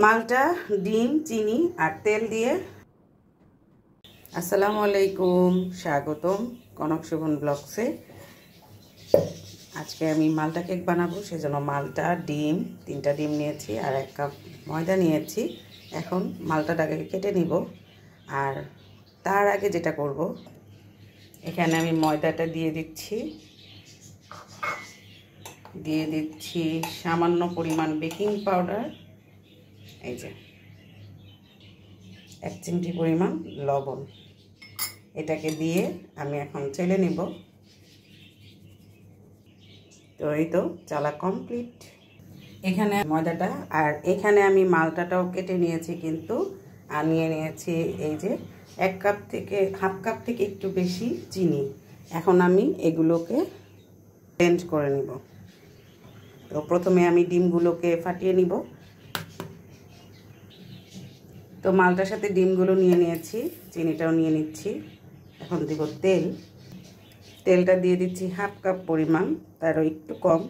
মালটা, ডিম, চিনি আর তেল দিয়ে। আসসালামু আলাইকুম, স্বাগতম কনক শোভন ব্লগসে। আজকে আমি মালটা কেক বানাবো, সেজন্য মালটা, ডিম, 3টা ডিম নিয়েছি আর 1 কাপ ময়দা নিয়েছি। এখন মালটাটাকে কেটে নিব। আর তার আগে যেটা করব, এখানে আমি ময়দাটা দিয়ে দিচ্ছি সামান্য পরিমাণ বেকিং পাউডার, এই যে 1 চিমটি পরিমাণ লবণ। এটাকে দিয়ে আমি এখন চেলে নিব। তো এই তো চালা কমপ্লিট। এখানে ময়দাটা আর এখানে আমি মালটাটাও কেটে নিয়েছি, কিন্তু আর নিয়ে নিয়েছি এই যে 1 কাপ থেকে হাফ কাপ থেকে একটু বেশি চিনি। এখন আমি এগুলোকে ব্লেন্ড করে নিব। তো প্রথমে আমি ডিমগুলোকে ফাটিয়ে নিব। তো মালটার সাথে ডিমগুলো নিয়ে নিয়েছি, চিনিটাও নিয়ে নিচ্ছি। এখন দিব তেল। তেলটা দিয়ে দিচ্ছি হাফ কাপ পরিমাণ, তারও একটু কম।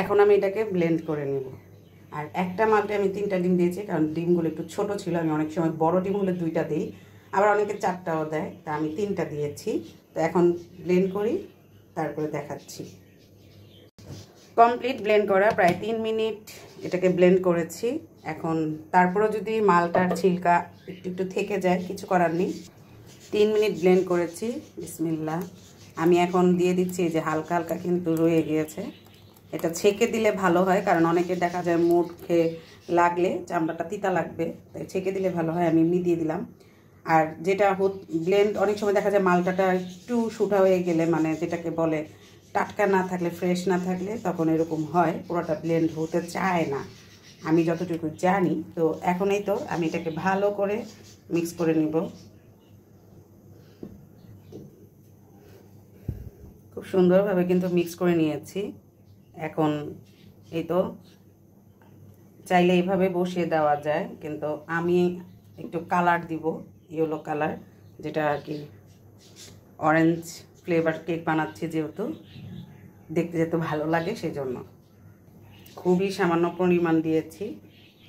এখন আমি এটাকে ব্লেন্ড করে নেব। আর একটা মালটা আমি 3টা ডিম দিয়েছি, কারণ ডিমগুলো একটু ছোট ছিল। আমি অনেক সময় বড় ডিম হলে 2টা দিই, আবার অনেকে 4টাও দেয়, তা আমি 3টা দিয়েছি। তো এখন ব্লেন্ড করি, তারপরে দেখাচ্ছি। কমপ্লিট ব্লেন্ড করা, প্রায় 3 মিনিট এটাকে ব্লেন্ড করেছি। এখন তারপরে যদি মালটার ছিলকা একটু থেকে যায়, কিছু করার নেই। 3 মিনিট ব্লেন্ড করেছি। বিসমিল্লাহ। আমি এখন দিয়ে দিচ্ছি, যে হালকা হালকা কিন্তু রয়ে গিয়েছে। এটা ছেঁকে দিলে ভালো হয়, কারণ অনেকে দেখা যায় মুখে লাগলে চামড়াটা তিতা লাগবে, তাই ছেঁকে দিলে ভালো হয়। আমি এমনি দিয়ে দিলাম। আর যেটা ব্লেন্ড, অনেক সময় দেখা যায় মালটাটা একটু শুটা হয়ে গেলে, মানে যেটাকে বলে টাটকা না থাকলে, ফ্রেশ না থাকলে, তখন এরকম হয়, পুরোটা ব্লেন্ড হতে চায় না, আমি যতটুকু জানি। তো এখন এই তো আমি এটাকে ভালো করে মিক্স করে নিব। খুব সুন্দরভাবে কিন্তু মিক্স করে নিয়েছি। এখন এই তো চাইলে এইভাবে বসিয়ে দেওয়া যায়, কিন্তু আমি একটু কালার দিব, ইয়েলো কালার, যেটা আর কি অরেঞ্জ ফ্লেভার কেক বানাচ্ছি, যেহেতু দেখতে যেতে ভালো লাগে, সেই জন্য খুবই সামান্য পরিমাণ দিয়েছি,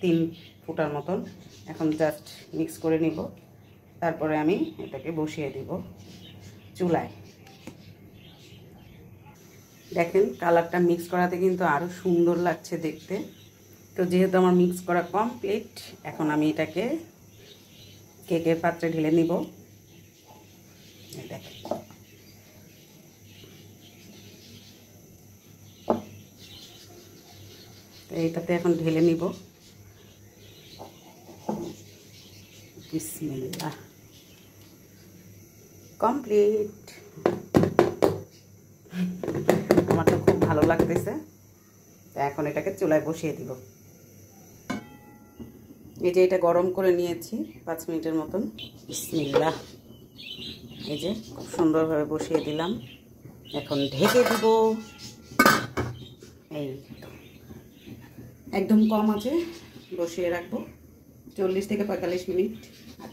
3 ফুটার মতন। এখন জাস্ট মিক্স করে নিব, তারপরে আমি এটাকে বসিয়ে দিব চুলায়। দেখেন কালারটা মিক্স করাতে কিন্তু আরও সুন্দর লাগছে দেখতে। তো যেহেতু আমার মিক্স করা কমপ্লিট, এখন আমি এটাকে কেকের পাত্রে ঢেলে নিব। দেখেন তো এইটাতে এখন ঢেলে নিব। বিসমিল্লাহ। কমপ্লিট। আমার তো খুব ভালো লাগতেছে। তো এখন এটাকে চুলায় বসিয়ে দিব। এই যে এটা গরম করে নিয়েছি 5 মিনিটের মতন। বিসমিল্লাহ। এই যে খুব সুন্দরভাবে বসিয়ে দিলাম। এখন ঢেকে দিব। এই একদম কম আছে বসিয়ে রাখবো 40 থেকে 45 মিনিট।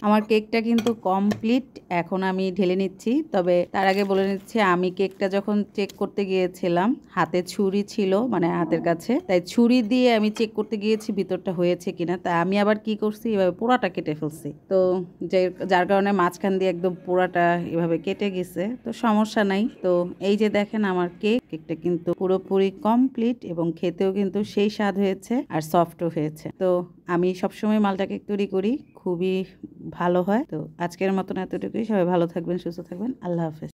আমার কেকটা কিন্তু কমপ্লিট। এখন আমি ঢেলে নিচ্ছি। তবে তার আগে বলে নিচ্ছি, আমি কেকটা যখন চেক করতে গিয়েছিলাম, হাতে ছুরি ছিল, মানে হাতের কাছে, তাই ছুরি দিয়ে আমি চেক করতে গিয়েছি ভিতরটা হয়েছে কিনা। তাই আমি আবার কি করছি, এভাবে পোড়াটা কেটে ফেলছি। তো যার কারণে মাঝখান দিয়ে একদম পোড়াটা এভাবে কেটে গেছে। তো সমস্যা নাই। তো এই যে দেখেন আমার কেকটা কিন্তু পুরোপুরি কমপ্লিট, এবং খেতেও কিন্তু সেই স্বাদ হয়েছে আর সফটও হয়েছে। তো আমি সবসময় মালটা কেক তৈরি করি, খুবই ভালো হয়। তো আজকের মতন এতটুকুই। সবাই ভালো থাকবেন, সুস্থ থাকবেন। আল্লাহ হাফেজ।